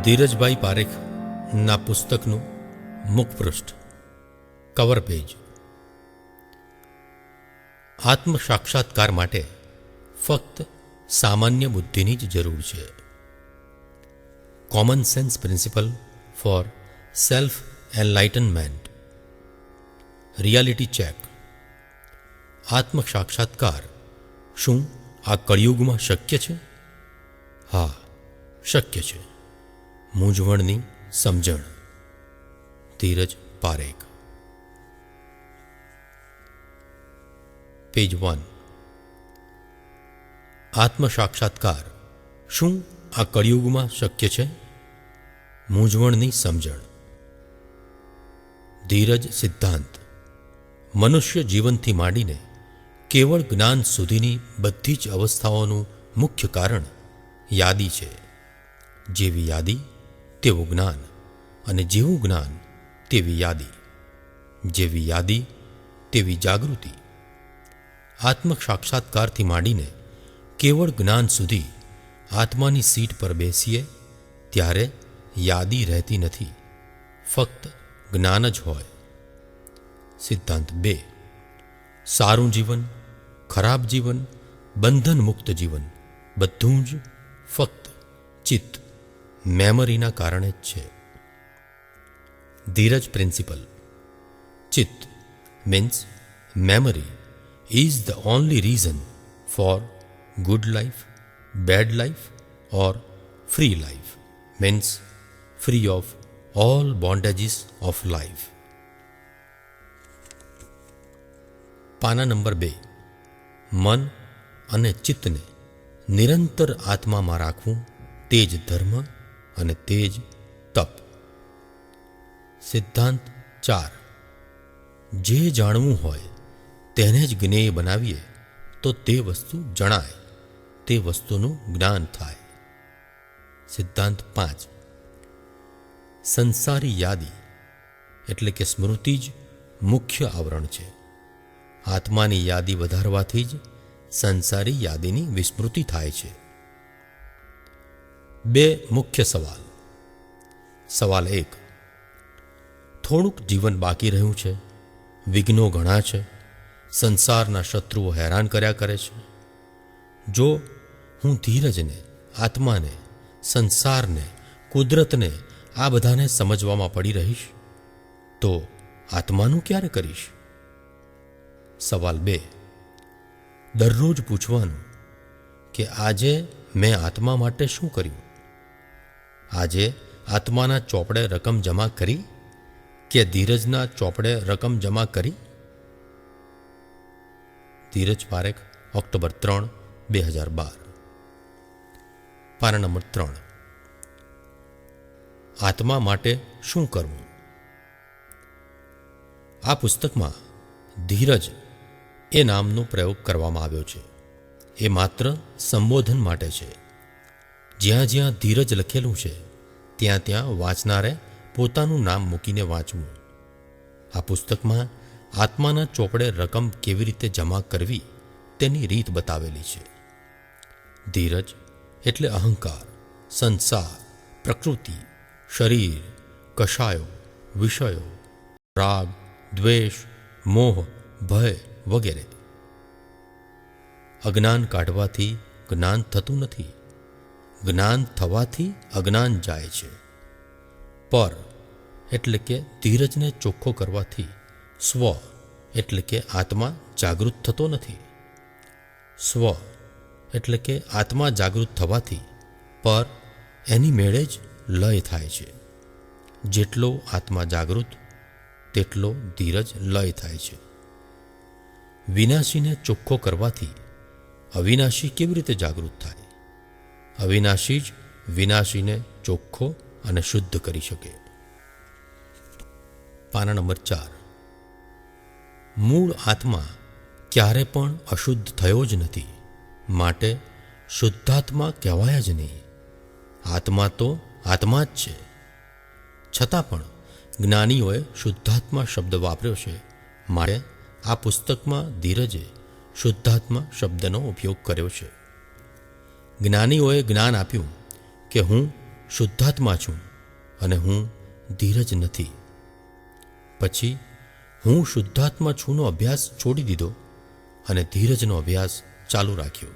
ધીરજભાઈ પારેખના પુસ્તકનું મુખપૃષ્ઠ, cover page. આત્મ સાક્ષાત્કાર માટે ફક્ત સામાન્ય બુદ્ધિની જ જરૂર છે. Common sense principle for self enlightenment. Reality check. આત્મ સાક્ષાત્કાર શું આ કળિયુગમાં શક્ય છે? હા, શક્ય છે. મૂંઝવણની સમજણ. ધીરજ પારેખ. પેજ 1. આત્મ સાક્ષાત્કાર શું આ કળિયુગમાં શક્ય છે? મૂંઝવણની સમજણ. ધીરજ સિદ્ધાંત. મનુષ્ય જીવનથી માંડીને કેવળ જ્ઞાન સુધીની બધી જ અવસ્થાઓનું મુખ્ય કારણ યાદી છે. જેવી યાદી તેવું જ્ઞાન, અને જેવું જ્ઞાન તેવી યાદી, જેવી યાદી તેવી જાગૃતિ. આત્મ સાક્ષાત્કારથી માંડીને કેવળ જ્ઞાન સુધી આત્માની સીટ પર બેસીએ ત્યારે યાદી રહેતી નથી, ફક્ત જ્ઞાન જ હોય. સિદ્ધાંત 2. સારું જીવન, ખરાબ જીવન, બંધન મુક્ત જીવન બધું જ ફક્ત ચિત્ત, મેમરીના કારણે જ છે. ધીરજ પ્રિન્સિપલ. ચિત્ત means memory is the only reason for good life, bad life or free life, means free of all bondages of life. પાના નંબર 2. મન અને ચિત્તને નિરંતર આત્મામાં રાખવું તે જ ધર્મ અને તે જ તપ. સિદ્ધાંત 4. જે જાણવું હોય તેને જ જ્ઞેય બનાવીએ તો તે વસ્તુ જણાય, તે વસ્તુનું જ્ઞાન થાય. સિદ્ધાંત 5. સંસારી યાદી એટલે કે સ્મૃતિ જ મુખ્ય આવરણ છે. આત્માની યાદી વધારવાથી જ સંસારી યાદીની વિસ્મૃતિ થાય છે. 2 મુખ્ય સવાલ. સવાલ 1. થોડુંક જીવન બાકી રહ્યું છે, વિઘ્નો ઘણા છે, સંસારના શત્રુઓ હેરાન કર્યા કરે છે. જો હું ધીરજને, આત્માને, સંસારને, કુદરતને આ બધાને સમજવામાં પડી રહીશ તો આત્માનું ક્યારે કરીશ? સવાલ 2. દરરોજ પૂછવાનું કે આજે મેં આત્મા માટે શું કર્યું? આજે આત્માના ચોપડે રકમ જમા કરી કે ધીરજના ચોપડે રકમ જમા કરી? ધીરજ પારેખ, ઓક્ટોબર 3, 2012. પાના નંબર 3. આત્મા માટે શું કરવું? આ પુસ્તકમાં ધીરજ એ નામનો પ્રયોગ કરવામાં આવ્યો છે. એ માત્ર સંબોધન માટે છે. જ્યાં જ્યાં ધીરજ લખેલું છે ત્યાં ત્યાં વાંચનારે પોતાનું નામ મૂકીને વાંચવું. આ પુસ્તકમાં આત્માના ચોપડે રકમ કેવી રીતે જમા કરવી તેની રીત બતાવેલી છે. ધીરજ એટલે અહંકાર, સંસાર, પ્રકૃતિ, શરીર, કશાયો, વિષયો, રાગ, દ્વેષ, મોહ, ભય વગેરે. અજ્ઞાન કાઢવાથી જ્ઞાન થતું નથી, જ્ઞાન થવાથી અજ્ઞાન જાય છે. પર એટલે કે ધીરજને ચોખ્ખો કરવાથી સ્વ એટલે કે આત્મા જાગૃત થતો નથી. સ્વ એટલે કે આત્મા જાગૃત થવાથી પર એની મેળે જ લય થાય છે. જેટલો આત્મા જાગૃત તેટલો ધીરજ લય થાય છે. વિનાશીને ચોખ્ખો કરવાથી અવિનાશી કેવી રીતે જાગૃત થાય? અવિનાશી જ વિનાશીને ચોખ્ખો અને શુદ્ધ કરી શકે. પાના નંબર 4. મૂળ આત્મા ક્યારે પણ અશુદ્ધ થયો જ નથી, માટે શુદ્ધાત્મા કહેવાય જ નહીં. આત્મા તો આત્મા જ છે. છતાં પણ જ્ઞાનીઓએ શુદ્ધાત્મા શબ્દ વાપર્યો છે, માટે આ પુસ્તકમાં ધીરજે શુદ્ધાત્મા શબ્દનો ઉપયોગ કર્યો છે. જ્ઞાનીઓએ જ્ઞાન આપ્યું કે હું શુદ્ધાત્મા છું અને હું ધીરજ નથી. પછી હું શુદ્ધાત્મા છુંનો અભ્યાસ છોડી દીધો અને ધીરજનો અભ્યાસ ચાલુ રાખ્યો.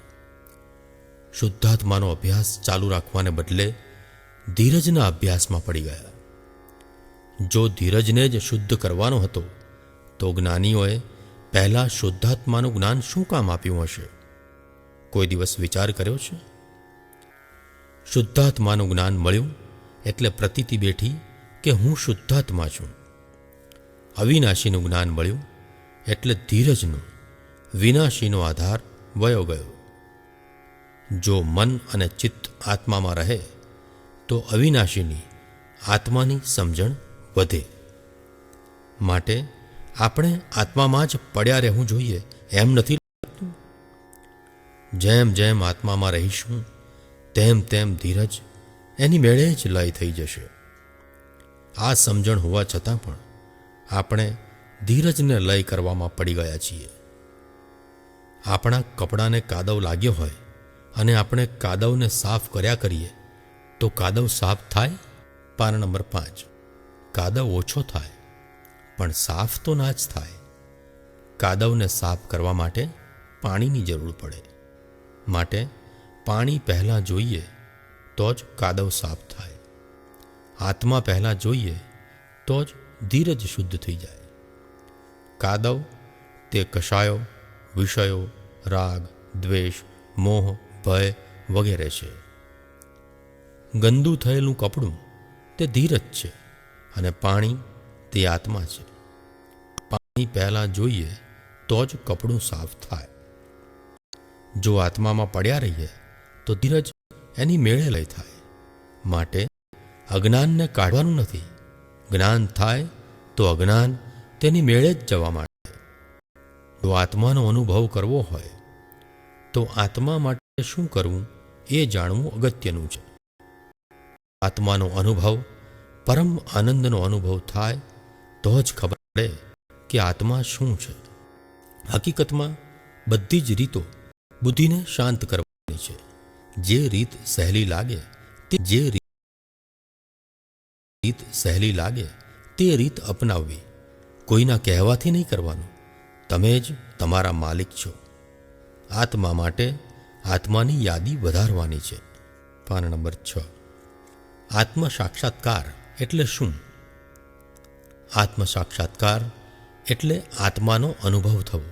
શુદ્ધાત્માનો અભ્યાસ ચાલુ રાખવાને બદલે ધીરજના અભ્યાસમાં પડી ગયા. જો ધીરજને જ શુદ્ધ કરવાનો હતો તો જ્ઞાનીઓએ પહેલાં શુદ્ધાત્માનું જ્ઞાન શું કામ આપ્યું હશે? કોઈ દિવસ વિચાર કર્યો છે? શુદ્ધાત્માનું જ્ઞાન મળ્યું એટલે પ્રતીતિ બેઠી કે હું શુદ્ધાત્મા છું. અવિનાશીનું જ્ઞાન મળ્યું એટલે ધીરજનો વિનાશીનો આધાર વયો ગયો. જો મન અને ચિત્ત આત્મામાં રહે તો અવિનાશીની આત્માની સમજણ વધે. માટે આપણે આત્મામાં જ પડ્યા રહેવું જોઈએ એમ નથી લાગતું? જેમ જેમ આત્મામાં રહીશું તેમ તેમ ધીરજ એની મેળે જ લય થઈ જશે. આ સમજણ હોવા છતાં પણ આપણે ધીરજને લય કરવામાં પડી ગયા છીએ. આપણા કપડાને કાદવ લાગ્યો હોય અને આપણે કાદવને સાફ કર્યા કરીએ તો કાદવ સાફ થાય? પાના નંબર 5. કાદવ ઓછો થાય પણ સાફ તો ના જ થાય. કાદવને સાફ કરવા માટે પાણીની જરૂર પડે. માટે પાણી પહેલાં જોઈએ તો જ કાદવ સાફ થાય. આત્મા પહેલાં જોઈએ તો જ ધીરજ શુદ્ધ થઈ જાય. કાદવ તે કશાયો, વિષયો, રાગ, દ્વેષ, મોહ, ભય વગેરે છે. ગંદુ થયેલું કપડું તે ધીરજ છે અને પાણી તે આત્મા છે. પાણી પહેલાં જોઈએ તો જ કપડું સાફ થાય. જો આત્મામાં પડ્યા રહીએ તો ધીરજ એની મેળે લય થાય. માટે અજ્ઞાનને કાઢવાનું નથી. જ્ઞાન થાય તો અજ્ઞાન તેની મેળે જ જવા માટે. જો આત્માનો અનુભવ કરવો હોય તો આત્મા માટે શું કરવું એ જાણવું અગત્યનું છે. આત્માનો અનુભવ, પરમ આનંદનો અનુભવ થાય તો જ ખબર પડે કે આત્મા શું છે. હકીકતમાં બધી જ રીતો બુદ્ધિને શાંત કરવાની છે. જે રીત સહેલી લાગે તે રીત અપનાવવી. કોઈના કહેવાથી નહીં કરવાનું. તમે જ તમારા માલિક છો. આત્મા માટે આત્માની યાદી વધારવાની છે. પાના નંબર 6. આત્મ સાક્ષાત્કાર એટલે શું? આત્મ સાક્ષાત્કાર એટલે આત્માનો અનુભવ થવો.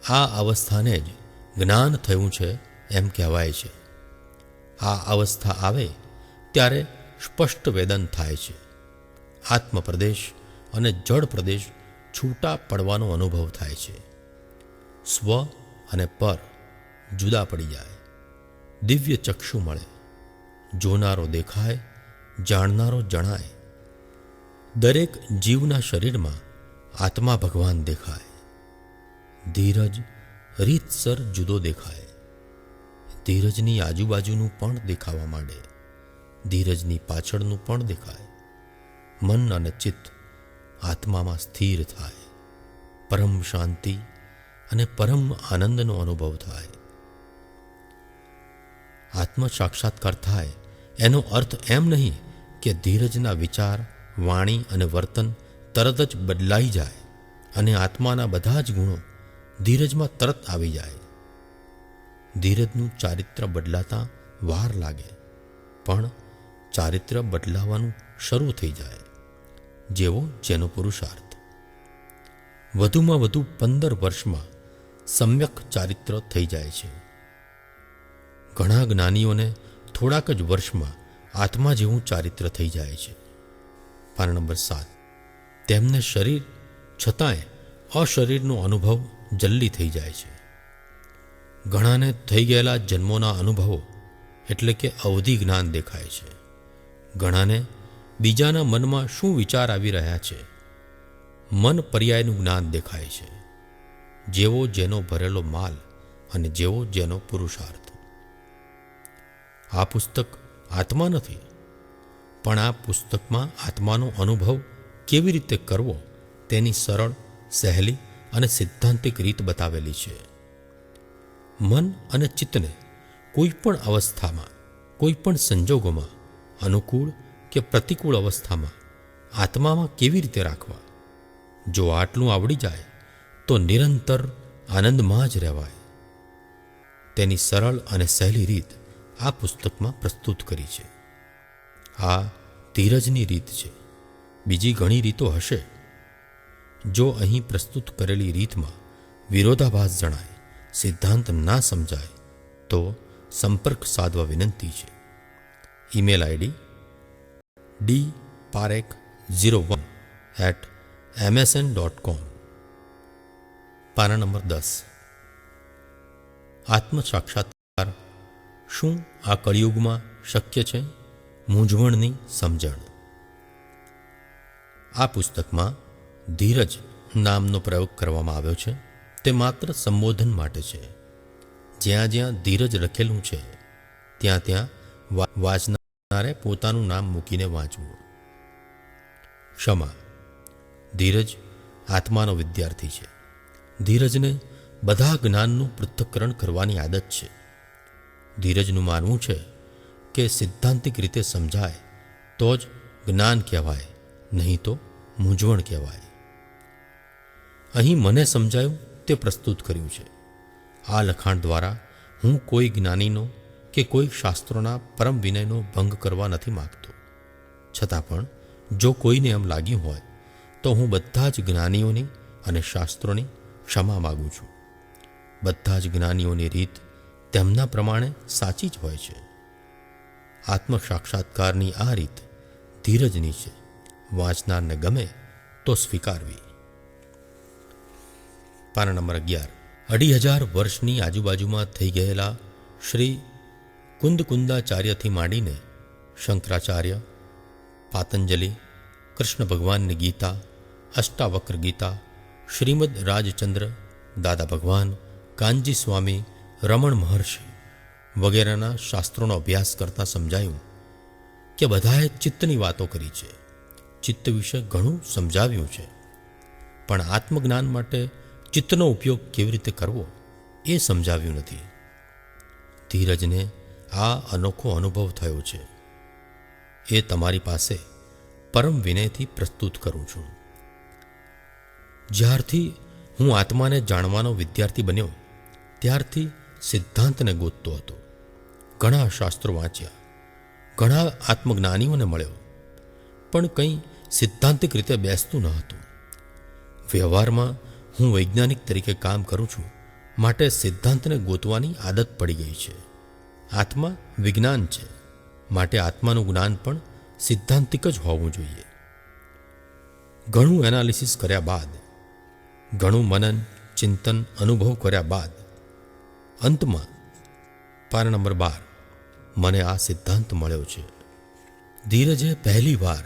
આ અવસ્થાને જ જ્ઞાન થયું છે એમ કહેવાય છે. આ અવસ્થા આવે ત્યારે સ્પષ્ટ વેદન થાય છે. આત્મપ્રદેશ અને જળ પ્રદેશ છૂટા પડવાનો અનુભવ થાય છે. સ્વ અને પર જુદા પડી જાય. દિવ્ય ચક્ષુ મળે. જોનારો દેખાય, જાણનારો જણાય. દરેક જીવના શરીરમાં આત્મા ભગવાન દેખાય. ધીરજ રીતસર જુદો દેખાય. ધીરજની આજુબાજુનું પણ દેખાવા માંડે. ધીરજની પાછળનું પણ દેખાય. મન અને ચિત્ત આત્મામાં સ્થિર થાય. પરમ શાંતિ અને પરમ આનંદનો અનુભવ થાય. આત્મ સાક્ષાત્કાર થાય એનો અર્થ એમ નહીં કે ધીરજના વિચાર, વાણી અને વર્તન તરત જ બદલાઈ જાય અને આત્માના બધા જ ગુણો ધીરજમાં તરત આવી જાય. ધીરજનું ચારિત્ર બદલાતા વાર લાગે, પણ ચારિત્ર બદલાવાનું શરૂ થઈ જાય. જેવો જેનો પુરુષાર્થ. વધુમાં વધુ 15 વર્ષમાં સમ્યક ચારિત્ર થઈ જાય છે. ઘણા જ્ઞાનીઓને થોડાક જ વર્ષમાં આત્મા જેવું ચારિત્ર થઈ જાય છે. પાના નંબર 7. તેમને શરીર છતાંય અશરીરનો અનુભવ જલ્દી થઈ જાય છે. ઘણાને થઈ ગયેલા જન્મોના અનુભવો એટલે કે અવધિ જ્ઞાન દેખાય છે. ઘણાને બીજાના મનમાં શું વિચાર આવી રહ્યા છે મન પર્યાયનું જ્ઞાન દેખાય છે. જેવો જેનો ભરેલો માલ અને જેવો જેનો પુરુષાર્થ. આ પુસ્તક આત્મા નથી, પણ આ પુસ્તકમાં આત્માનો અનુભવ કેવી રીતે કરવો તેની સરળ, સહેલી અને સિદ્ધાંતિક રીત બતાવેલી છે. મન અને ચિત્તને કોઈ પણ અવસ્થામાં, કોઈ પણ સંજોગોમાં અનુકૂળ કે પ્રતિકૂળ અવસ્થામાં આત્મામાં કેવી રીતે રાખવા? જો આટલું આવડી જાય તો નિરંતર આનંદમાં જ રહેવાય. તેની સરળ અને સહેલી રીત આ પુસ્તકમાં પ્રસ્તુત કરી છે. આ ધીરજની રીત છે. બીજી ઘણી રીતો હશે. જો અહીં પ્રસ્તુત કરેલી રીતમાં વિરોધાભાસ જણાય, સિદ્ધાંત ના સમજાય તો સંપર્ક સાધવા વિનંતી છે. Email ID dparek01@msn.com. પાના નંબર 10. આત્મ સાક્ષાત્કાર શું આ કળિયુગમાં શક્ય છે? મૂંઝવણની સમજણ. આ પુસ્તકમાં ધીરજ નામનો પ્રયોગ કરવામાં આવ્યો છે. તે માત્ર સંબોધન માટે છે. જ્યાં જ્યાં ધીરજ લખેલું છે ત્યાં ત્યાં વાંચનારે પોતાનું નામ મૂકીને વાંચવું. ક્ષમા. ધીરજ આત્માનો વિદ્યાર્થી છે. ધીરજને બધા જ્ઞાનનું પૃથ્થકરણ કરવાની આદત છે. ધીરજનું માનવું છે કે સિદ્ધાંતિક રીતે સમજાય તો જ જ્ઞાન કહેવાય, નહીં તો મૂંઝવણ કહેવાય. અહીં મને સમજાયું તે પ્રસ્તુત કર્યું છે. આ લખાણ દ્વારા હું કોઈ જ્ઞાનીનો કે કોઈ શાસ્ત્રોના પરમ વિનયનો ભંગ કરવા નથી માગતો. છતાં પણ જો કોઈને એમ લાગ્યું હોય તો હું બધા જ જ્ઞાનીઓની અને શાસ્ત્રોની ક્ષમા માગું છું. બધા જ જ્ઞાનીઓની રીત તેમના પ્રમાણે સાચી જ હોય છે. આત્મ સાક્ષાત્કારની આ રીત ધીરજની છે. વાંચનારને ગમે તો સ્વીકારવી. પાના નંબર 11. 2500 વર્ષની આજુબાજુમાં થઈ ગયેલા શ્રી કુંદકુંદાચાર્યથી માંડીને શંકરાચાર્ય, પાતંજલિ, કૃષ્ણ ભગવાનની ગીતા, અષ્ટાવક્ર ગીતા, શ્રીમદ રાજચંદ્ર, દાદા ભગવાન, કાનજી સ્વામી, રમણ મહર્ષિ વગેરેના શાસ્ત્રોનો અભ્યાસ કરતાં સમજાયું કે બધાએ ચિત્તની વાતો કરી છે. ચિત્ત વિશે ઘણું સમજાવ્યું છે, પણ આત્મજ્ઞાન માટે ચિત્તનો ઉપયોગ કેવી રીતે કરવો એ સમજાવ્યું નથી. ધીરજને આ અનોખો અનુભવ થયો છે. એ તમારી પાસે પરમ વિનયથી પ્રસ્તુત કરું છું. જ્યારથી હું આત્માને જાણવાનો વિદ્યાર્થી બન્યો ત્યારથી સિદ્ધાંતને ગોતતો હતો. ઘણા શાસ્ત્રો વાંચ્યા, ઘણા આત્મજ્ઞાનીઓને મળ્યો, પણ કંઈ સિદ્ધાંતિક રીતે બેસતું ન હતું. વ્યવહારમાં હું વૈજ્ઞાનિક તરીકે કામ કરું છું, માટે સિદ્ધાંતને ગોતવાની આદત પડી ગઈ છે. આત્મા વિજ્ઞાન છે, માટે આત્માનું જ્ઞાન પણ સિદ્ધાંતિક જ હોવું જોઈએ. ઘણું એનાલિસિસ કર્યા બાદ, ઘણું મનન, ચિંતન, અનુભવ કર્યા બાદ અંતમાં પાના નંબર 12 મને આ સિદ્ધાંત મળ્યો છે. ધીરજે પહેલી વાર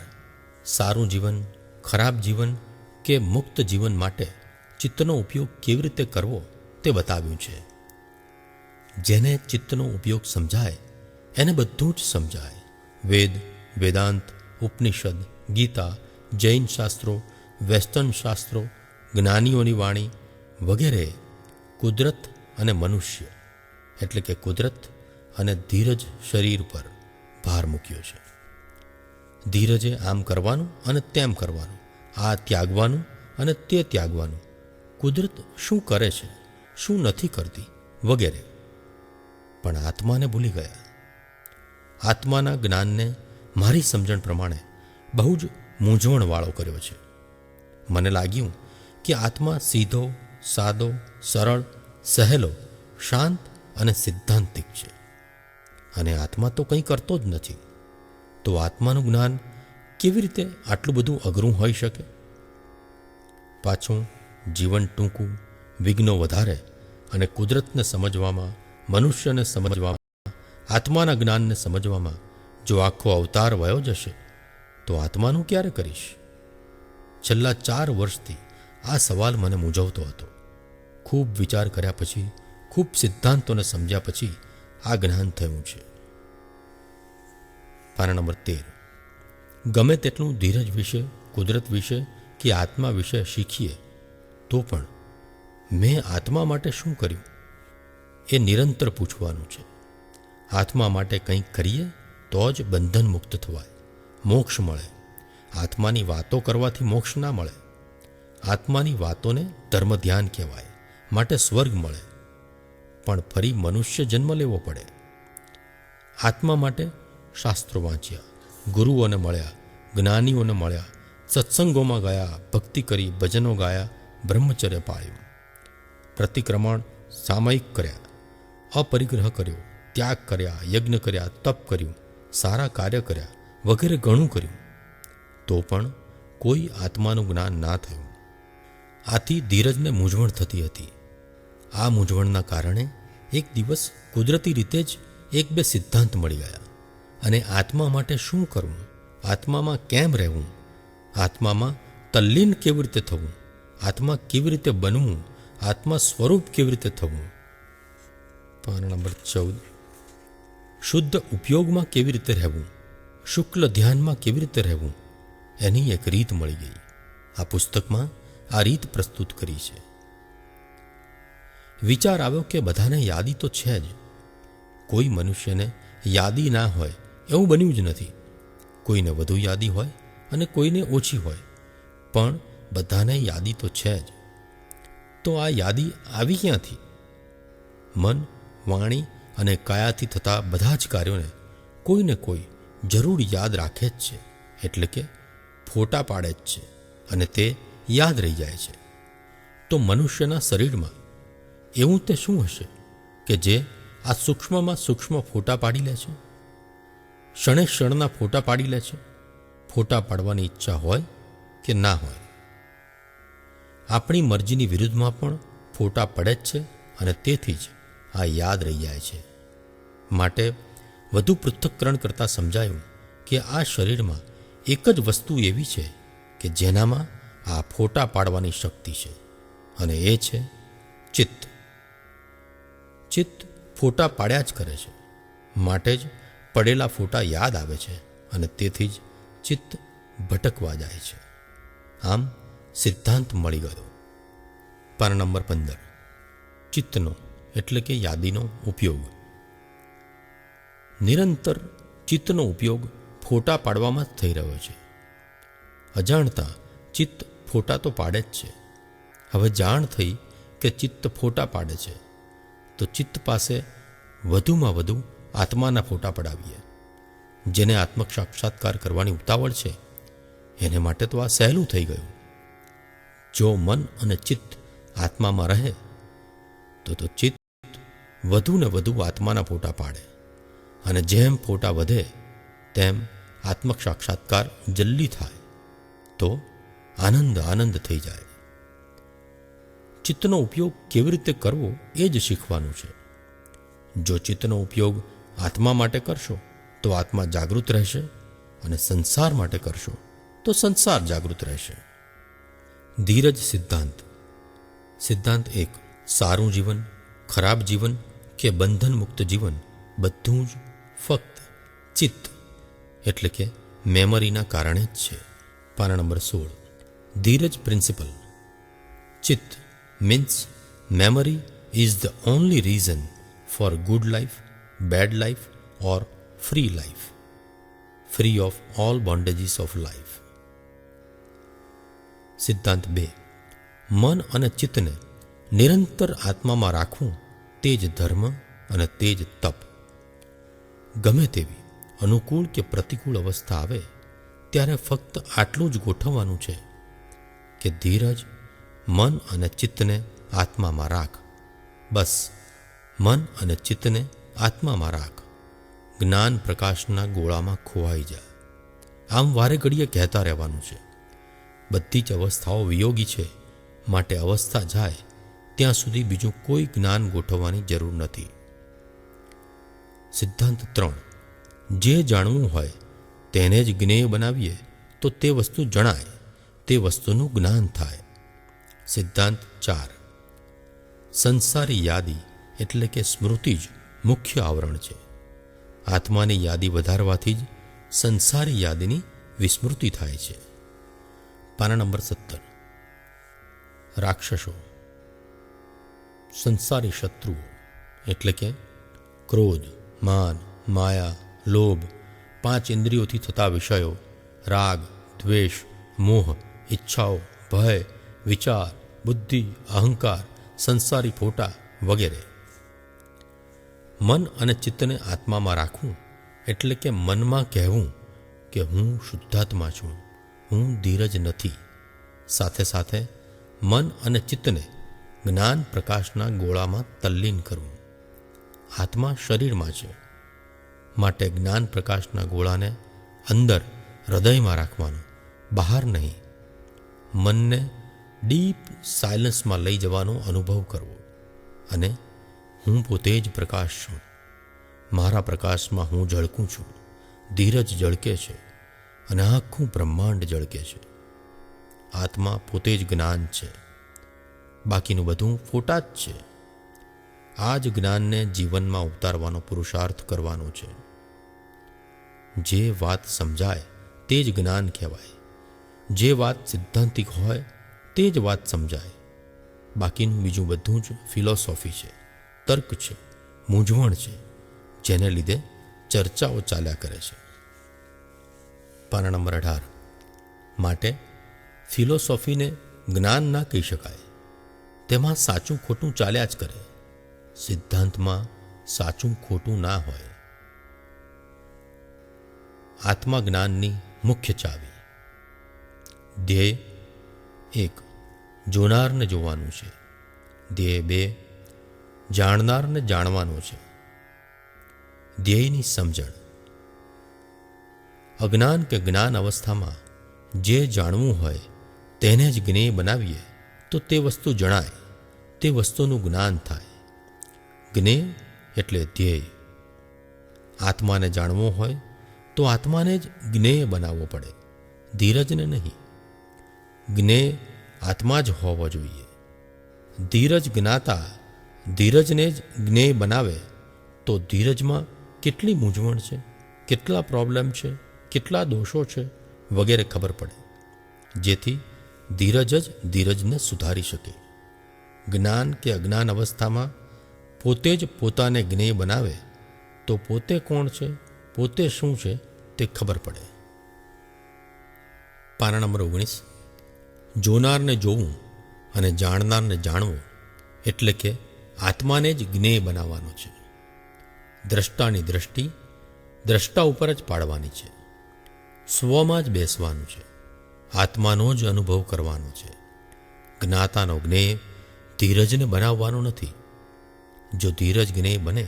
સારું જીવન, ખરાબ જીવન કે મુક્ત જીવન માટે ચિત્તનો ઉપયોગ કેવી રીતે કરવો તે બતાવ્યું છે. જેને ચિત્તનો ઉપયોગ સમજાય એને બધું જ સમજાય. વેદ, વેદાંત, ઉપનિષદ, ગીતા, જૈન શાસ્ત્રો, વેસ્ટર્ન શાસ્ત્રો, જ્ઞાનીઓની વાણી વગેરે કુદરત અને મનુષ્ય એટલે કે કુદરત અને ધીરજ શરીર પર ભાર મૂક્યો છે. ધીરજે આમ કરવાનું અને તેમ કરવાનું, આ ત્યાગવાનું અને તે ત્યાગવાનું, કુદરત શું કરે છે, શું નથી કરતી વગેરે. પણ આત્માને ભૂલી ગયા. આત્માના જ્ઞાનને મારી સમજણ પ્રમાણે બહુ જ મૂંઝવણવાળો કર્યો છે. મને લાગ્યું કે આત્મા સીધો, સાદો, સરળ, સહેલો, શાંત અને સિદ્ધાંતિક છે, અને આત્મા તો કંઈ કરતો જ નથી. તો આત્માનું જ્ઞાન કેવી રીતે આટલું બધું અઘરું હોઈ શકે? પાછું જીવન ટૂંકું, વિઘ્નો વધારે અને કુદરતને સમજવામાં, મનુષ્યને સમજવામાં, આત્માના જ્ઞાનને સમજવામાં જો આખો અવતાર વયો જશે તો આત્માનું ક્યારે કરીશ? છેલ્લા 4 વર્ષથી આ સવાલ મને મૂંઝવતો હતો. ખૂબ વિચાર કર્યા પછી, ખૂબ સિદ્ધાંતોને સમજ્યા પછી આ જ્ઞાન થયું છે. પાના નંબર 13. ગમે તેટલું ધીરજ વિશે, કુદરત વિશે કે આત્મા વિશે શીખીએ તો પણ મેં આત્મા માટે શું કર્યું એ નિરંતર પૂછવાનું છે. આત્મા માટે કંઈક કરીએ તો જ બંધન મુક્ત થવાય, મોક્ષ મળે. આત્માની વાતો કરવાથી મોક્ષ ના મળે. આત્માની વાતોને ધર્મ ધ્યાન કહેવાય, માટે સ્વર્ગ મળે, પણ ફરી મનુષ્ય જન્મ લેવો પડે. આત્મા માટે શાસ્ત્રો વાંચ્યા, ગુરુઓને મળ્યા, જ્ઞાનીઓને મળ્યા, સત્સંગોમાં ગયા, ભક્તિ કરી, ભજનો ગાયા, બ્રહ્મચર્ય પાળ્યું, પ્રતિક્રમણ સામયિક કર્યા, અપરિગ્રહ કર્યો, ત્યાગ કર્યા, યજ્ઞ કર્યા, તપ કર્યું, સારા કાર્ય કર્યા વગેરે ઘણું કર્યું, તો પણ કોઈ આત્માનું જ્ઞાન ના થયું. આથી ધીરજને મૂંઝવણ થતી હતી. આ મૂંઝવણના કારણે એક દિવસ કુદરતી રીતે જ એક બે સિદ્ધાંત મળી ગયા. અને આત્મા માટે શું કરવું, આત્મામાં કેમ રહેવું, આત્મામાં તલ્લીન કેવી રીતે થવું, આત્મા કેવી રીતે બનવું, આત્મા સ્વરૂપ કેવી રીતે થવું. પાના નંબર 14. શુદ્ધ ઉપયોગમાં કેવી રીતે રહેવું, શુક્લ ધ્યાનમાં કેવી રીતે રહેવું, એની એક રીત મળી ગઈ. આ પુસ્તકમાં આ રીત પ્રસ્તુત કરી છે. વિચાર આવ્યો કે બધાને યાદી તો છે જ. કોઈ મનુષ્યને યાદી ના હોય એવું બન્યું જ નથી. કોઈને વધુ યાદી હોય અને કોઈને ઓછી હોય, પણ બધાને યાદી તો છે જ. તો આ યાદી આવી ક્યાંથી? મન, વાણી અને કાયાથી થતા બધા જ કાર્યોને કોઈને કોઈ જરૂર યાદ રાખે જ છે, એટલે કે ફોટા પાડે જ છે, અને તે યાદ રહી જાય છે. તો મનુષ્યના શરીરમાં એવું તે શું હશે કે જે આ સૂક્ષ્મમાં સૂક્ષ્મ ફોટા પાડી લે છે? ક્ષણે ક્ષણના ફોટા પાડી લે છે. ફોટા પાડવાની ઈચ્છા હોય કે ના હોય, આપણી મરજીની વિરુદ્ધમાં પણ ફોટા પડે જ છે, અને તેથી જ આ યાદ રહી જાય છે. માટે વધુ પૃથ્થકરણ કરતાં સમજાયું કે આ શરીરમાં એક જ વસ્તુ એવી છે કે જેનામાં આ ફોટા પાડવાની શક્તિ છે, અને એ છે ચિત્ત. ચિત્ત ફોટા પાડ્યા જ કરે છે, માટે જ પડેલા ફોટા યાદ આવે છે, અને તેથી જ ચિત્ત ભટકવા જાય છે. આમ સિદ્ધાંત મળી ગયો. પાના નંબર 15. ચિત્તનો એટલે કે યાદીનો ઉપયોગ. નિરંતર ચિત્તનો ઉપયોગ ફોટા પાડવામાં જ થઈ રહ્યો છે. અજાણતા ચિત્ત ફોટા તો પાડે જ છે. હવે જાણ થઈ કે ચિત્ત ફોટા પાડે છે, તો ચિત્ત પાસે વધુમાં વધુ આત્માના ફોટા પડાવીએ. જેને આત્મ સાક્ષાત્કાર કરવાની ઉતાવળ છે એને માટે તો આ સહેલું થઈ ગયું. જો મન અને ચિત્ત આત્મામાં રહે તો ચિત્ત વધુ ને વધુ આત્માના ફોટા પાડે, અને જેમ ફોટા વધે તેમ આત્મ સાક્ષાત્કાર જલ્દી થાય, તો આનંદ આનંદ થઈ જાય. ચિત્તનો ઉપયોગ કેવી રીતે કરવો એ જ શીખવાનું છે. જો ચિત્તનો ઉપયોગ આત્મા માટે કરશો તો આત્મા જાગૃત રહેશે, અને સંસાર માટે કરશો તો સંસાર જાગૃત રહેશે. ધીરજ સિદ્ધાંત. સિદ્ધાંત 1. સારું જીવન, ખરાબ જીવન કે બંધન મુક્ત જીવન બધું જ ફક્ત ચિત્ત એટલે કે મેમરીના કારણે જ છે. પાના નંબર 16. ધીરજ પ્રિન્સિપલ. ચિત્ત means memory is the only reason for good life, bad life or free life, free of all bondages of life. સિદ્ધાંત 2. મન અને ચિત્તને નિરંતર આત્મામાં રાખવું તે જ ધર્મ અને તે જ તપ. ગમે તેવી અનુકૂળ કે પ્રતિકૂળ અવસ્થા આવે ત્યારે ફક્ત આટલું જ ગોઠવવાનું છે કે ધીરજ, મન અને ચિત્તને આત્મામાં રાખ. બસ મન અને ચિત્તને આત્મામાં રાખ. જ્ઞાન પ્રકાશના ગોળામાં ખોવાઈ જા. આમ વારે ઘડીએ કહેતા રહેવાનું છે. બધી જ અવસ્થાઓ વિયોગી છે, માટે અવસ્થા જાય ત્યાં સુધી બીજું કોઈ જ્ઞાન ગોઠવવાની જરૂર નથી. સિદ્ધાંત 3. જે જાણવું હોય તેને જ જ્ઞેય બનાવીએ તો તે વસ્તુ જણાય, તે વસ્તુનું જ્ઞાન થાય. સિદ્ધાંત 4. સંસારી યાદી એટલે કે સ્મૃતિ જ મુખ્ય આવરણ છે. આત્માની યાદી વધારવાથી જ સંસારી યાદીની વિસ્મૃતિ થાય છે. પાના નંબર 17. રાક્ષસો. સંસારી શત્રુઓ એટલે કે ક્રોધ, માન, માયા, લોભ, પાંચ ઇન્દ્રિયોથી થતા વિષયો, રાગ, દ્વેષ, મોહ, ઈચ્છાઓ, ભય, વિચાર, બુદ્ધિ, અહંકાર, સંસારી ફોટા વગેરે. મન અને ચિત્તને આત્મામાં રાખવું એટલે કે મનમાં કહેવું કે હું શુદ્ધાત્મા છું, હું ધીરજ નથી. સાથે સાથે મન અને ચિત્તને જ્ઞાન પ્રકાશના ગોળામાં તલ્લીન કરવું. આત્મા શરીરમાં છે, માટે જ્ઞાન પ્રકાશના ગોળાને અંદર હૃદયમાં રાખવાનો, બહાર નહીં. મનને ડીપ સાયલન્સમાં લઈ જવાનો અનુભવ કરવો અને હું પોતે જ પ્રકાશ છું, મારા પ્રકાશમાં હું ઝળકું છું. ધીરજ ઝળકે છે અને આખું બ્રહ્માંડ ઝળકે છે. આત્મા પોતે જ જ્ઞાન છે, બાકીનું બધું ફોટા જ છે. આ જ જ્ઞાનને જીવનમાં ઉતારવાનો પુરુષાર્થ કરવાનો છે. જે વાત સમજાય તે જ જ્ઞાન કહેવાય. જે વાત સિદ્ધાંતિક હોય તે જ વાત સમજાય. બાકીનું બીજું બધું જ ફિલોસોફી છે, તર્ક છે, મૂંઝવણ છે, જેને લીધે ચર્ચાઓ ચાલ્યા કરે છે. પાના નંબર 18. માટે ફિલોસોફીને જ્ઞાન ના કહી શકાય. તેમાં સાચું ખોટું ચાલ્યા જ કરે. સિદ્ધાંતમાં સાચું ખોટું ના હોય. આત્મા જ્ઞાનની મુખ્ય ચાવી. ધ્યેય 1. જોનારને જોવાનું છે. ધ્યેય 2. જાણનારને જાણવાનો છે. ધ્યેયની સમજણ. અજ્ઞાન કે જ્ઞાન અવસ્થામાં જે જાણવું હોય તેને જ જ્ઞેય બનાવીએ તો તે વસ્તુ જણાય, તે વસ્તુનું જ્ઞાન થાય. જ્ઞેય એટલે ધ્યેય. આત્માને જાણવો હોય તો આત્માને જ જ્ઞેય બનાવવો પડે, ધીરજને નહીં. જ્ઞેય આત્મા જ હોવો જોઈએ. ધીરજ જ્ઞાતા ધીરજને જ જ્ઞેય બનાવે તો ધીરજમાં કેટલી મૂંઝવણ છે, કેટલા પ્રોબ્લેમ છે, કેટલા દોષો છે વગેરે ખબર પડે, જેથી ધીરજ જ ધીરજને સુધારી શકે. જ્ઞાન કે અજ્ઞાન અવસ્થામાં પોતે જ પોતાને જ્ઞેય બનાવે તો પોતે કોણ છે, પોતે શું છે તે ખબર પડે. પાના નંબર 19. જોનારને જોવું અને જાણનારને જાણવું એટલે કે આત્માને જ જ્ઞેય બનાવવાનો છે. દ્રષ્ટાની દ્રષ્ટિ દ્રષ્ટા ઉપર જ પાડવાની છે. સ્વમાં જ બેસવાનું છે. આત્માનો જ અનુભવ કરવાનો છે. જ્ઞાતાનો જ્ઞેય ધીરજને બનાવવાનો નથી. જો ધીરજ જ્ઞેય બને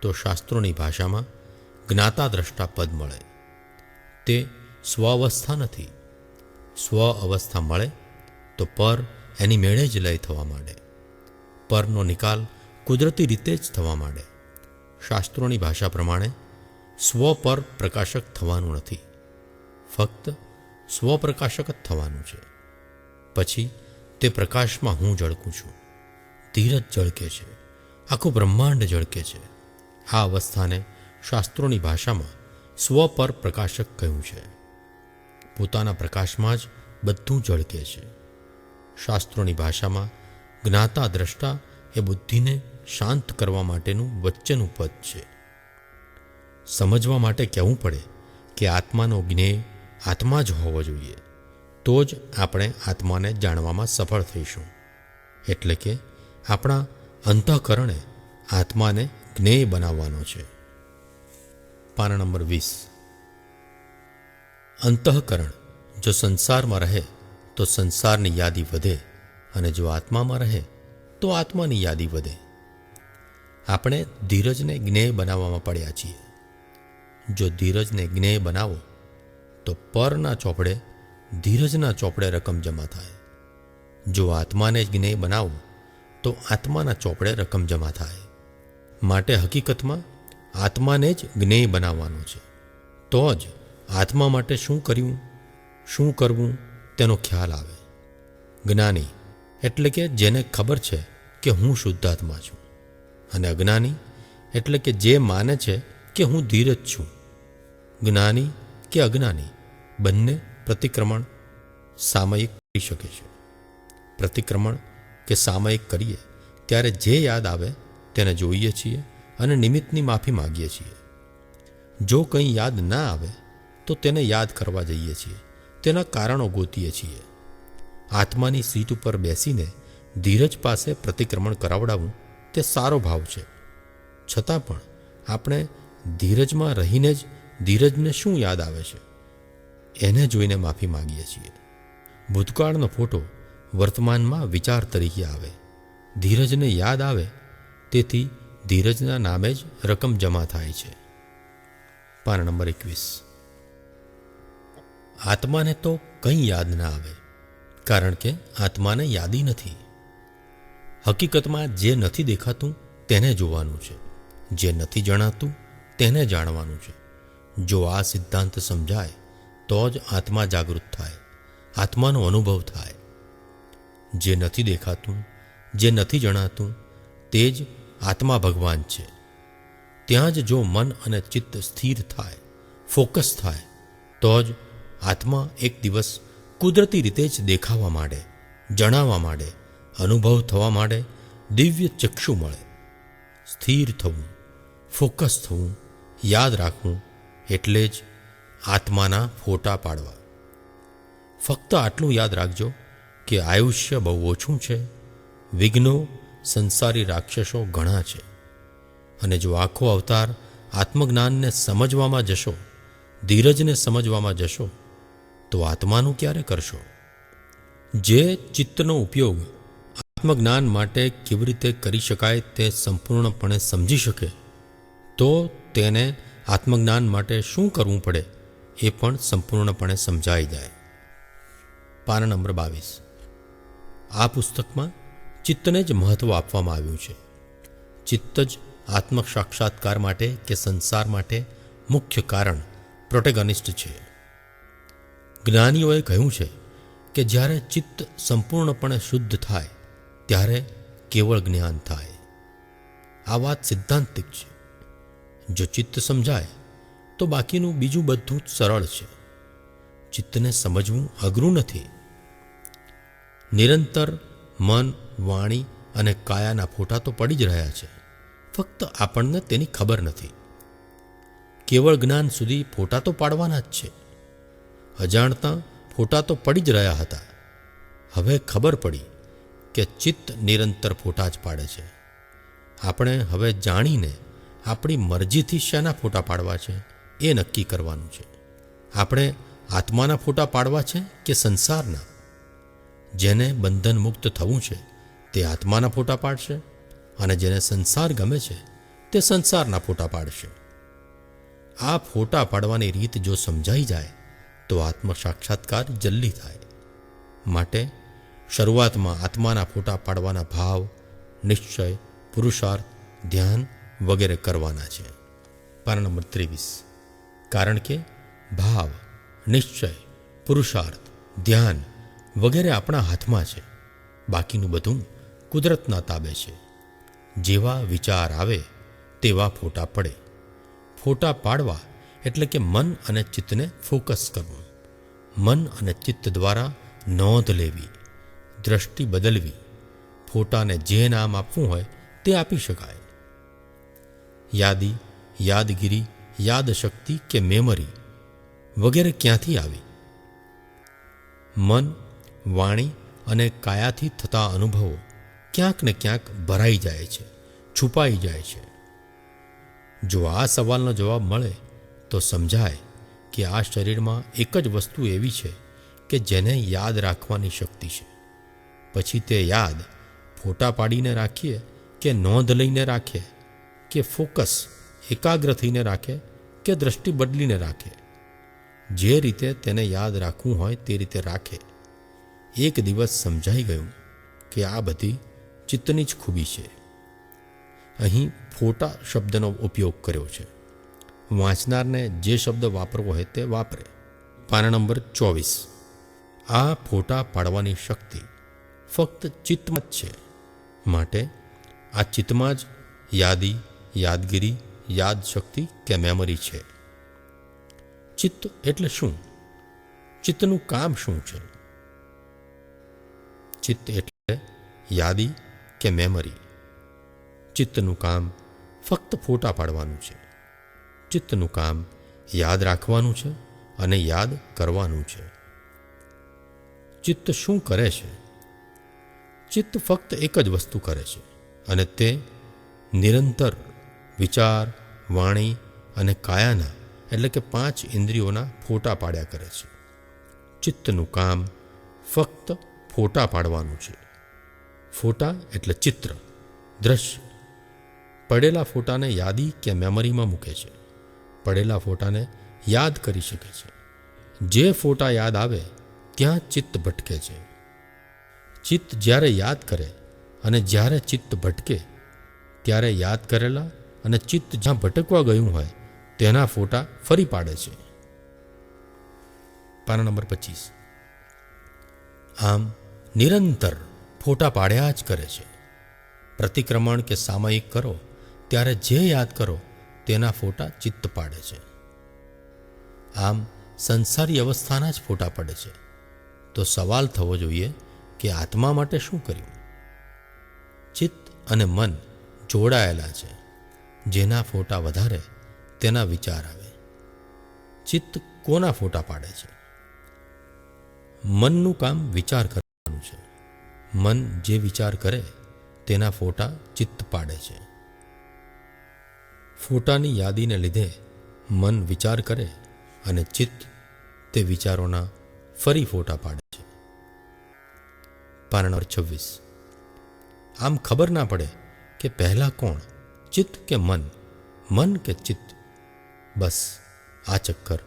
તો શાસ્ત્રોની ભાષામાં જ્ઞાતા દ્રષ્ટા પદ મળે. તે સ્વ અવસ્થા નથી. સ્વ અવસ્થા મળે તો પર એની મેળે જ લય થવા માંડે. પરનો નિકાલ કુદરતી રીતે જ થવા માંડે. શાસ્ત્રોની ભાષા પ્રમાણે સ્વ પર પ્રકાશક થવાનું નથી, ફક્ત સ્વપ્રકાશક જ થવાનું છે. પછી તે પ્રકાશમાં હું ઝળકું છું. ધીરજ ઝળકે છે, આખું બ્રહ્માંડ ઝળકે છે. આ અવસ્થાને શાસ્ત્રોની ભાષામાં સ્વ પર પ્રકાશક કહ્યું છે. પોતાના પ્રકાશમાં જ બધું ઝળકે છે. શાસ્ત્રોની ભાષામાં જ્ઞાતા દ્રષ્ટા એ બુદ્ધિને શાંત કરવા માટેનું વચ્ચેનું પદ છે. સમજવા માટે કહેવું પડે કે આત્માનો જ્ઞેય આત્મા જ હોવો જોઈએ, તો જ આપણે આત્માને જાણવામાં સફળ થઈશું. એટલે કે આપણા અંતઃકરણે આત્માને જ્ઞેય બનાવવાનો છે. પાના નંબર 20. અંતઃકરણ જો સંસારમાં રહે તો સંસારની યાદી વધે, અને જો આત્મામાં રહે તો આત્માની યાદી વધે. આપણે ધીરજને જ્ઞેય બનાવવામાં પડ્યા છીએ. જો ધીરજને જ્ઞેય બનાવો તો પરના ચોપડે ધીરજના ચોપડે રકમ જમા થાય. જો આત્માને જ જ્ઞેય બનાવો તો આત્માના ચોપડે રકમ જમા થાય. માટે હકીકતમાં આત્માને જ જ્ઞેય બનાવવાનો છે. તો જ આત્મા માટે શું કર્યું, શું કરવું તેનો ખ્યાલ આવે. જ્ઞાની એટલે કે જેને ખબર છે કે હું શુદ્ધાત્મા છું, અને અજ્ઞાની એટલે કે જે માને છે કે હું ધીરજ છું. જ્ઞાની કે અજ્ઞાની બંને પ્રતિક્રમણ સામયિક કરી શકે છે. પ્રતિક્રમણ કે સામયિક કરીએ ત્યારે જે યાદ આવે તેને જોઈએ છીએ અને નિમિત્તની માફી માગીએ છીએ. જો કંઈ યાદ ના આવે તો તેને યાદ કરવા જઈએ છીએ, તેના કારણો ગોતીએ છીએ. આત્માની સીટ ઉપર બેસીને ધીરજ પાસે પ્રતિક્રમણ કરાવડાવવું તે સારો ભાવ છે. છતાં પણ આપણે ધીરજમાં રહીને જ ધીરજને શું યાદ આવે છે એને જોઈને માફી માગીએ છીએ. ભૂતકાળનો ફોટો વર્તમાનમાં વિચાર તરીકે આવે, ધીરજને યાદ આવે, તેથી ધીરજના નામે જ રકમ જમા થાય છે. પાના નંબર 21. આત્માને તો કંઈ યાદ ના આવે, કારણ કે આત્માને યાદી નથી. હકીકતમાં જે નથી દેખાતું તેને જોવાનું છે, જે નથી જણાતું તેને જાણવાનું છે. જો આ સિદ્ધાંત સમજાય તો જ આત્મા જાગૃત થાય, આત્માનો અનુભવ થાય. જે નથી દેખાતું, જે નથી જણાતું તે જ આત્મા ભગવાન છે. ત્યાં જ જો મન અને ચિત્ત સ્થિર થાય, ફોકસ થાય, તો જ આત્મા એક દિવસ કુદરતી રીતે જ દેખાવા માંડે, જણાવવા માંડે, અનુભવ થવા માંડે, દિવ્ય ચક્ષુ મળે. સ્થિર થવું, ફોકસ થવું, યાદ રાખવું એટલે જ આત્માના ફોટા પાડવા. ફક્ત આટલું યાદ રાખજો કે આયુષ્ય બહુ ઓછું છે, વિઘ્નો સંસારી રાક્ષસો ઘણા છે, અને જો આખો અવતાર આત્મજ્ઞાનને સમજવામાં જશો, ધીરજને સમજવામાં જશો, તો આત્માનું ક્યારે કરશો? જે ચિત્તનો ઉપયોગ આત્મજ્ઞાન માટે કેવી રીતે કરી શકાય તે સંપૂર્ણપણે સમજી શકે, તો તેને આત્મજ્ઞાન માટે શું કરવું પડે એ પણ સંપૂર્ણપણે સમજાઈ જાય. પાના નંબર 22. આ પુસ્તકમાં ચિત્તને જ મહત્વ આપવામાં આવ્યું છે. ચિત્ત જ આત્મ સાક્ષાત્કાર માટે કે સંસાર માટે મુખ્ય કારણ, પ્રોટેગનિસ્ટ છે. જ્ઞાનીઓએ કહ્યું છે કે જ્યારે ચિત્ત સંપૂર્ણપણે શુદ્ધ થાય ત્યારે કેવળ જ્ઞાન થાય. આ વાત સિદ્ધાંતિક છે. જો ચિત્ત સમજાય તો બાકીનું બીજું બધું જ સરળ છે. ચિત્તને સમજવું અઘરું નથી. નિરંતર મન, વાણી અને કાયાના ફોટા તો પડી જ રહ્યા છે, ફક્ત આપણને તેની ખબર નથી. કેવળ જ્ઞાન સુધી ફોટા તો પાડવાના જ છે. અજાણતા ફોટા તો પડી જ રહ્યા હતા. હવે ખબર પડી કે ચિત્ત નિરંતર ફોટા જ પાડે છે. આપણે હવે જાણીને આપણી મરજીથી શેના ફોટા પાડવા છે એ નક્કી કરવાનું છે. આપણે આત્માના ફોટા પાડવા છે કે સંસારના? જેને બંધન મુક્ત થવું છે તે આત્માના ફોટા પાડશે, અને જેને સંસાર ગમે છે તે સંસારના ફોટા પાડશે. આ ફોટા પાડવાની રીત જો સમજાઈ જાય તો આત્મ સાક્ષાત્કાર જલ્દી થાય. માટે શરૂઆતમાં આત્માના ફોટા પાડવાના ભાવ, નિશ્ચય, પુરુષાર્થ, ધ્યાન વગેરે કરવાના છે. પાના નંબર 23. કારણ કે ભાવ, નિશ્ચય, પુરુષાર્થ, ધ્યાન વગેરે આપણા હાથમાં છે. બાકીનું બધું કુદરતના તાબે છે. જેવા વિચાર આવે તેવા ફોટા પડે. ફોટા પાડવા એટલે કે મન અને ચિત્તને ફોકસ કરવું. મન અને ચિત્ત દ્વારા નોંધ લેવી, દ્રષ્ટિ બદલવી. ફોટાને જે નામ આપવું હોય તે આપી શકાય. યાદી, યાદગીરી, યાદશક્તિ કે મેમરી વગેરે ક્યાંથી આવી? મન, વાણી અને કાયાથી થતા અનુભવો ક્યાંક ને ક્યાંક ભરાઈ જાય છે, છુપાઈ જાય છે. જો આ સવાલનો જવાબ મળે તો સમજાય કે આ શરીરમાં એક જ વસ્તુ એવી છે કે જેને યાદ રાખવાની શક્તિ છે. પછી તે યાદ ફોટા પાડીને રાખીએ કે નોંધ લઈને રાખે, કે ફોકસ એકાગ્ર થઈને રાખે, કે દ્રષ્ટિ બદલીને રાખે, જે રીતે તેને યાદ રાખવું હોય તે રીતે રાખે. એક દિવસ સમજાઈ ગયું કે આ બધી ચિત્તની જ ખૂબી છે. અહીં ફોટા શબ્દનો ઉપયોગ કર્યો છે. વાંચનારને જે શબ્દ વાપરવો હોય તે વાપરે. પાના નંબર 24. આ ફોટા પાડવાની શક્તિ ફક્ત ચિત્તમાં જ છે. માટે આ ચિત્તમાં જ યાદી, યાદગીરી, યાદશક્તિ કે મેમરી છે. ચિત્ત એટલે શું? ચિત્તનું કામ શું છે? ચિત્ત એટલે યાદી કે મેમરી. ચિત્તનું કામ ફક્ત ફોટા પાડવાનું છે. ચિત્તનું કામ યાદ રાખવાનું છે અને યાદ કરવાનું છે. ચિત્ત શું કરે છે? ચિત્ત ફક્ત એક જ વસ્તુ કરે છે અને તે નિરંતર વિચાર, વાણી અને કાયાના એટલે કે 5 ઇન્દ્રિયોના ફોટા પાડ્યા કરે છે. ચિત્તનું કામ ફક્ત ફોટા પાડવાનું છે. ફોટા એટલે ચિત્ર, દ્રશ્ય. પડેલા ફોટાને યાદી કે મેમરીમાં મૂકે છે. પડેલા ફોટાને યાદ કરી શકે છે. જે ફોટા યાદ આવે ત્યાં ચિત્ત ભટકે છે. ચિત્ત જ્યારે યાદ કરે અને જ્યારે ચિત્ત ભટકે ત્યારે યાદ કરેલા અને ચિત્ત જ્યાં ભટકવા ગયું હોય તેના ફોટા ફરી પાડે છે. પાના નંબર 25. આમ નિરંતર ફોટા પાડ્યા જ કરે છે. પ્રતિક્રમણ કે સામયિક કરો ત્યારે જે યાદ કરો તેના ફોટા ચિત્ત પાડે છે. આમ સંસારી અવસ્થાના જ ફોટા પડે છે. તો સવાલ થવો જોઈએ કે આત્મા માટે શું કર્યું? ચિત્ત અને મન જોડાયેલા છે. જેના ફોટા વધારે તેના વિચાર આવે. ચિત્ત કોના ફોટા પાડે છે? મનનું કામ વિચાર કરવાનું છે. મન જે વિચાર કરે તેના ફોટા ચિત્ત પાડે છે. ફોટાની યાદીને લીધે મન વિચાર કરે અને ચિત્ત તે વિચારોના ફરી ફોટા પાડે છે. પાના નંબર 26. આમ ખબર ના પડે કે પહેલાં કોણ, ચિત્ત કે મન, મન કે ચિત્ત. બસ આ ચક્કર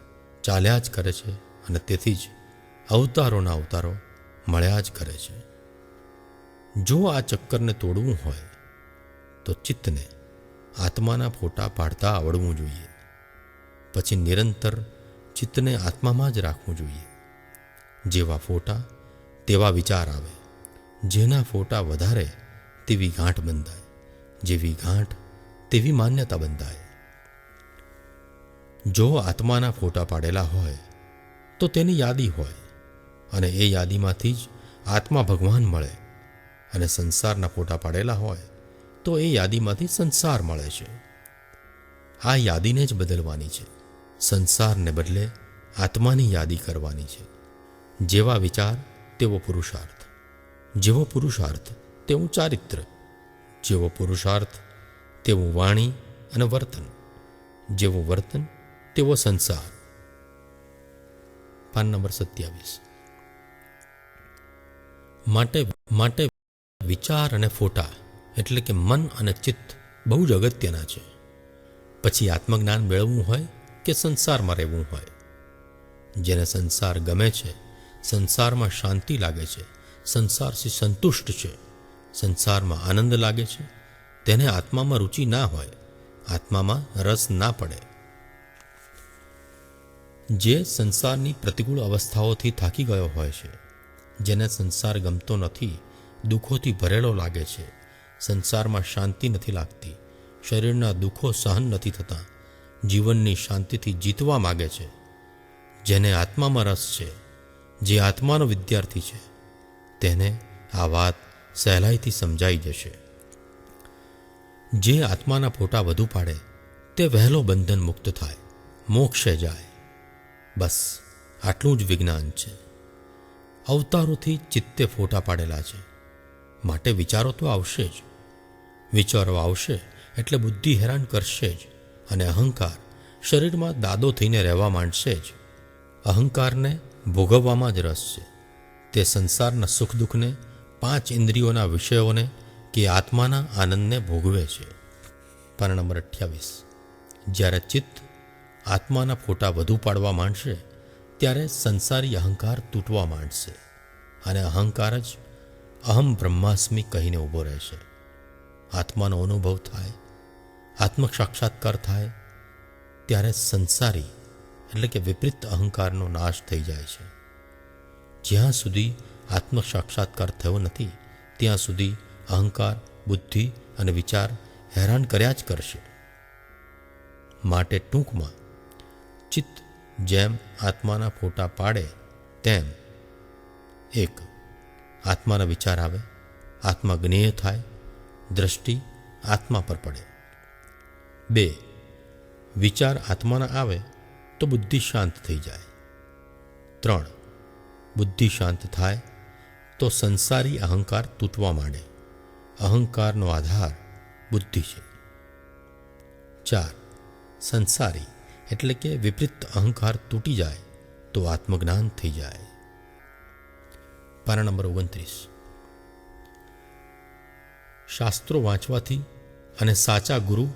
ચાલ્યા જ કરે છે અને તેથી જ અવતારોના અવતારો મળ્યા જ કરે છે. જો આ ચક્કરને તોડવું હોય તો ચિત્તને આત્માના ફોટા પાડતા આવડવું જોઈએ. પછી નિરંતર ચિત્તને આત્મામાં જ રાખવું જોઈએ. જેવા ફોટા તેવા વિચાર આવે. જેના ફોટા વધારે તેવી ગાંઠ બંધાય. જેવી ગાંઠ તેવી માન્યતા બંધાય. જો આત્માના ફોટા પાડેલા હોય તો તેની યાદી હોય અને એ યાદીમાંથી જ આત્મા ભગવાન મળે. અને સંસારના ફોટા પાડેલા હોય તો એ યાદીમાંથી સંસાર મળે છે. આ યાદીને જ બદલવાની છે. સંસારને બદલે આત્માની યાદી કરવાની છે. જેવા વિચાર તેવો પુરુષાર્થ. જેવો પુરુષાર્થ તેવું ચારિત્ર. જેવો પુરુષાર્થ તેવું વાણી અને વર્તન. જેવું વર્તન તેવો સંસાર. PAN number 27. માટે વિચાર અને ફોટા એટલે કે મન અને ચિત્ત બહુ જ અગત્યના છે. પછી આત્મજ્ઞાન મેળવવું હોય કે સંસારમાં રહેવું હોય. જેને સંસાર ગમે છે, સંસારમાં શાંતિ લાગે છે, સંસારથી સંતુષ્ટ છે, સંસારમાં આનંદ લાગે છે, તેને આત્મામાં રુચિ ના હોય, આત્મામાં રસ ના પડે. જે સંસારની પ્રતિકૂળ અવસ્થાઓથી થાકી ગયો હોય છે, જેને સંસાર ગમતો નથી, દુઃખોથી ભરેલો લાગે છે, સંસારમાં શાંતિ નથી લાગતી, શરીરના દુઃખો સહન નથી થતા, જીવનની શાંતિથી જીતવા માગે છે, જેને આત્મામાં રસ છે, જે આત્માનો વિદ્યાર્થી છે, તેને આ વાત સહેલાઈથી સમજાઈ જશે. જે આત્માના ફોટા વધુ પાડે તે વહેલો બંધન મુક્ત થાય, મોક્ષે જાય. બસ આટલું જ વિજ્ઞાન છે. અવતારોથી ચિત્તે ફોટા પાડેલા છે, માટે વિચારો તો આવશે જ. વિચારો આવશે એટલે બુદ્ધિ હેરાન કરશે જ અને અહંકાર શરીરમાં દાદો થઈને રહેવા માંડશે જ. અહંકારને ભોગવવામાં જ રસ છે. તે સંસારના સુખ દુઃખને, 5 ઇન્દ્રિયોના વિષયોને કે આત્માના આનંદને ભોગવે છે. પાના નંબર 28. જ્યારે ચિત્ત આત્માના ફોટા વધુ પાડવા માંડશે ત્યારે સંસારી અહંકાર તૂટવા માંડશે અને અહંકાર જ અહમ બ્રહ્માસ્મિ કહીને ઊભો રહેશે. આત્માનો અનુભવ થાય, આત્મ સાક્ષાત્કાર થાય ત્યારે સંસારી એટલે કે વિપરીત અહંકારનો નાશ થઈ જાય છે. જ્યાં સુધી આત્મ સાક્ષાત્કાર થયો નથી ત્યાં સુધી અહંકાર, બુદ્ધિ અને વિચાર હેરાન કર્યા જ કરશે. માટે ટૂંકમાં ચિત્ત જેમ આત્માના ફોટા પાડે તેમ 1. આત્માના વિચાર આવે, આત્મા જ્ઞેય થાય, દ્રષ્ટિ આત્મા પર પડે. 2. વિચાર આત્માના આવે તો બુદ્ધિ શાંત થઈ જાય. 3. બુદ્ધિ શાંત થાય તો સંસારી અહંકાર તૂટવા માંડે. અહંકારનો આધાર બુદ્ધિ છે. 4. સંસારી એટલે કે વિપરીત અહંકાર તૂટી જાય તો આત્મજ્ઞાન થઈ જાય. પાના નંબર 29. શાસ્ત્રો વાંચવાથી અને સાચા ગુરુ